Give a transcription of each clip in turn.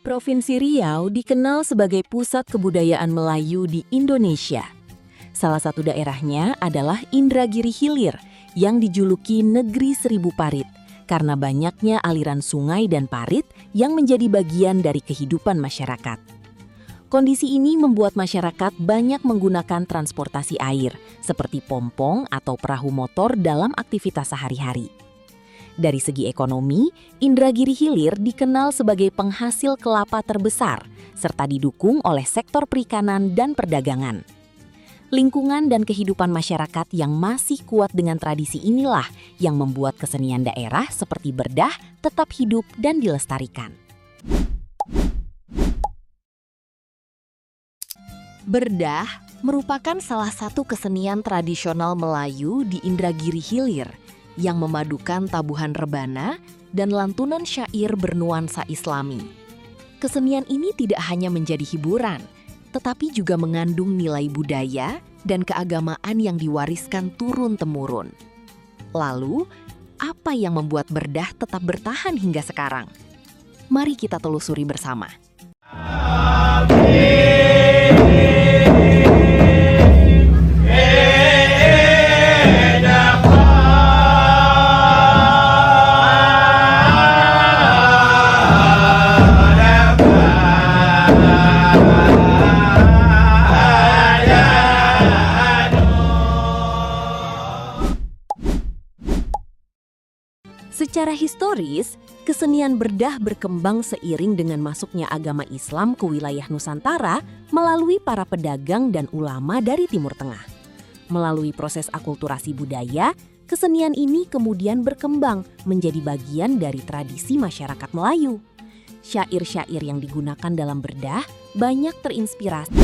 Provinsi Riau dikenal sebagai pusat kebudayaan Melayu di Indonesia. Salah satu daerahnya adalah Indragiri Hilir yang dijuluki Negeri Seribu Parit karena banyaknya aliran sungai dan parit yang menjadi bagian dari kehidupan masyarakat. Kondisi ini membuat masyarakat banyak menggunakan transportasi air seperti pompong atau perahu motor dalam aktivitas sehari-hari. Dari segi ekonomi, Indragiri Hilir dikenal sebagai penghasil kelapa terbesar, serta didukung oleh sektor perikanan dan perdagangan. Lingkungan dan kehidupan masyarakat yang masih kuat dengan tradisi inilah yang membuat kesenian daerah seperti berdah tetap hidup dan dilestarikan. Berdah merupakan salah satu kesenian tradisional Melayu di Indragiri Hilir yang memadukan tabuhan rebana dan lantunan syair bernuansa Islami. Kesenian ini tidak hanya menjadi hiburan, tetapi juga mengandung nilai budaya dan keagamaan yang diwariskan turun-temurun. Lalu, apa yang membuat berdah tetap bertahan hingga sekarang? Mari kita telusuri bersama. Secara historis, kesenian berdah berkembang seiring dengan masuknya agama Islam ke wilayah Nusantara melalui para pedagang dan ulama dari Timur Tengah. Melalui proses akulturasi budaya, kesenian ini kemudian berkembang menjadi bagian dari tradisi masyarakat Melayu. Syair-syair yang digunakan dalam berdah banyak terinspirasi.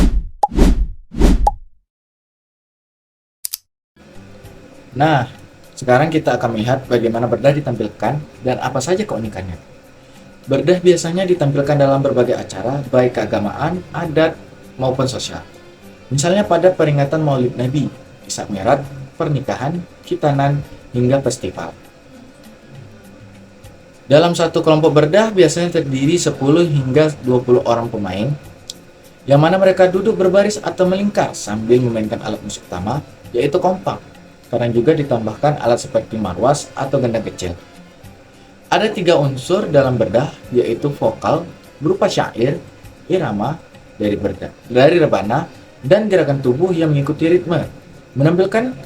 Nah, sekarang kita akan melihat bagaimana berdah ditampilkan dan apa saja keunikannya. Berdah biasanya ditampilkan dalam berbagai acara, baik keagamaan, adat, maupun sosial. Misalnya pada peringatan Maulid Nabi, Isra Mi'raj, pernikahan, khitanan, hingga festival. Dalam satu kelompok berdah biasanya terdiri 10 hingga 20 orang pemain, yang mana mereka duduk berbaris atau melingkar sambil memainkan alat musik utama, yaitu kompang. Kadang juga ditambahkan alat seperti marwas atau gendang kecil. Ada 3 unsur dalam berdah, yaitu vokal berupa syair, irama dari rebana, dan gerakan tubuh yang mengikuti ritme. Menampilkan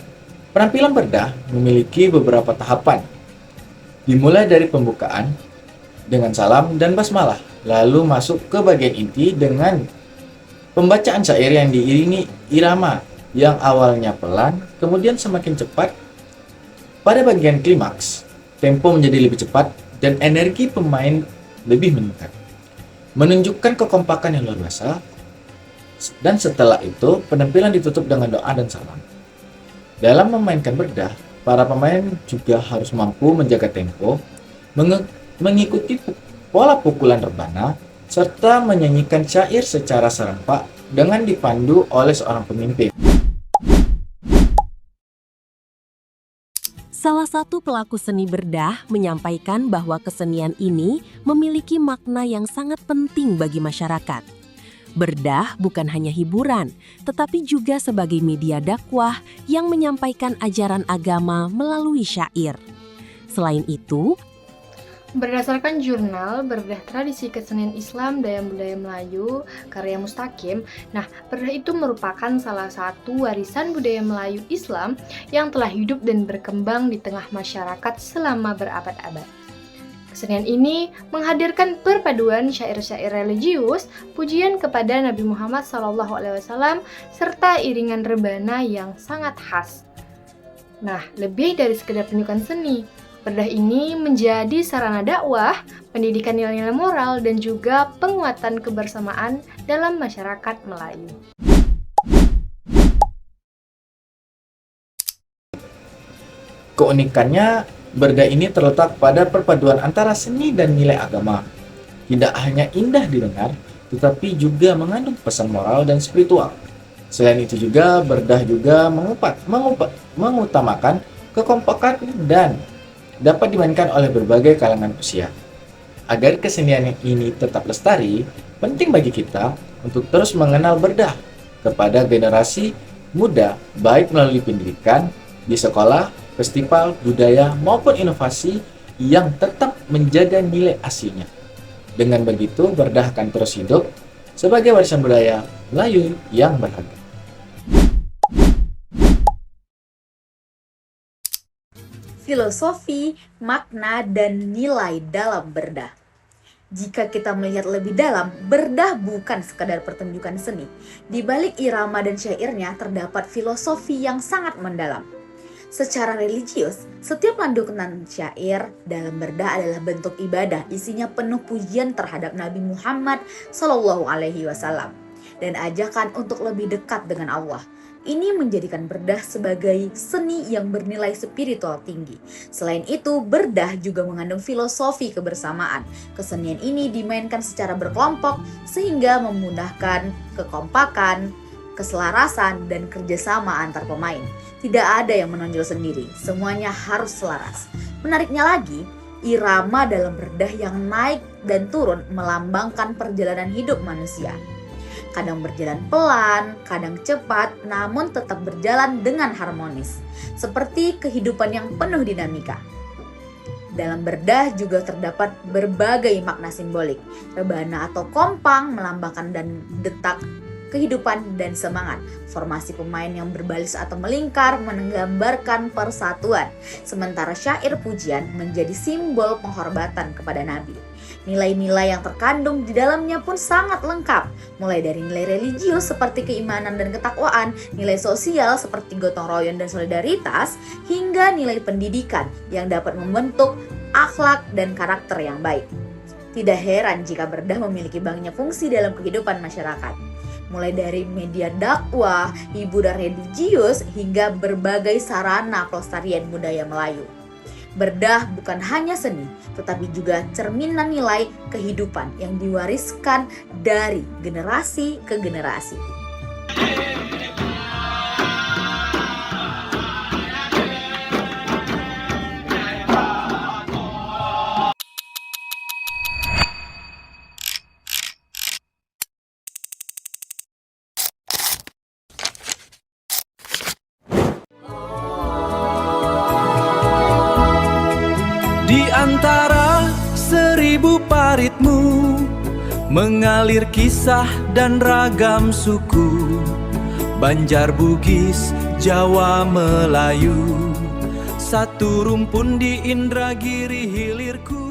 penampilan berdah memiliki beberapa tahapan. Dimulai dari pembukaan dengan salam dan basmalah, lalu masuk ke bagian inti dengan pembacaan syair yang diiringi irama yang awalnya pelan, kemudian semakin cepat. Pada bagian klimaks, tempo menjadi lebih cepat dan energi pemain lebih meningkat, menunjukkan kekompakan yang luar biasa. Dan setelah itu, penampilan ditutup dengan doa dan salam. Dalam memainkan berdah, para pemain juga harus mampu menjaga tempo, mengikuti pola pukulan rebana, serta menyanyikan syair secara serempak dengan dipandu oleh seorang pemimpin. Salah satu pelaku seni berdah menyampaikan bahwa kesenian ini memiliki makna yang sangat penting bagi masyarakat. Berdah bukan hanya hiburan, tetapi juga sebagai media dakwah yang menyampaikan ajaran agama melalui syair. Selain itu, berdasarkan jurnal Berdah Tradisi Kesenian Islam Daya Budaya Melayu karya Mustaqim, berdah itu merupakan salah satu warisan budaya Melayu Islam yang telah hidup dan berkembang di tengah masyarakat selama berabad-abad. Kesenian ini menghadirkan perpaduan syair-syair religius, pujian kepada Nabi Muhammad SAW, serta iringan rebana yang sangat khas. Lebih dari sekedar penunjukan seni, berdah ini menjadi sarana dakwah, pendidikan nilai-nilai moral, dan juga penguatan kebersamaan dalam masyarakat Melayu. Keunikannya, berdah ini terletak pada perpaduan antara seni dan nilai agama. Tidak hanya indah didengar, tetapi juga mengandung pesan moral dan spiritual. Selain itu juga, berdah juga mengutamakan kekompakan dan dapat dimainkan oleh berbagai kalangan usia. Agar kesenian ini tetap lestari, penting bagi kita untuk terus mengenal Berdah kepada generasi muda, baik melalui pendidikan, di sekolah, festival, budaya, maupun inovasi yang tetap menjaga nilai aslinya. Dengan begitu, Berdah akan terus hidup sebagai warisan budaya Melayu yang berharga. Filosofi, makna, dan nilai dalam Berdah. Jika kita melihat lebih dalam, Berdah bukan sekadar pertunjukan seni. Di balik irama dan syairnya terdapat filosofi yang sangat mendalam. Secara religius, setiap lantunan syair dalam Berdah adalah bentuk ibadah, isinya penuh pujian terhadap Nabi Muhammad SAW dan ajakan untuk lebih dekat dengan Allah. Ini menjadikan Berdah sebagai seni yang bernilai spiritual tinggi. Selain itu, Berdah juga mengandung filosofi kebersamaan. Kesenian ini dimainkan secara berkelompok sehingga memudahkan kekompakan, keselarasan, dan kerjasama antar pemain. Tidak ada yang menonjol sendiri, semuanya harus selaras. Menariknya lagi, irama dalam Berdah yang naik dan turun melambangkan perjalanan hidup manusia. Kadang berjalan pelan, kadang cepat, namun tetap berjalan dengan harmonis. Seperti kehidupan yang penuh dinamika. Dalam Berdah juga terdapat berbagai makna simbolik. Rebana atau kompang melambangkan dan detak kehidupan dan semangat. Formasi pemain yang berbaris atau melingkar menggambarkan persatuan. Sementara syair pujian menjadi simbol penghormatan kepada Nabi. Nilai-nilai yang terkandung di dalamnya pun sangat lengkap, mulai dari nilai religius seperti keimanan dan ketakwaan, nilai sosial seperti gotong royong dan solidaritas, hingga nilai pendidikan yang dapat membentuk akhlak dan karakter yang baik. Tidak heran jika Berdah memiliki banyak fungsi dalam kehidupan masyarakat, mulai dari media dakwah, hiburan religius, hingga berbagai sarana pelestarian budaya Melayu. Berdah bukan hanya seni, tetapi juga cerminan nilai kehidupan yang diwariskan dari generasi ke generasi. Di antara 1000 paritmu mengalir kisah dan ragam suku, Banjar, Bugis, Jawa, Melayu, satu rumpun di Indragiri hilirku.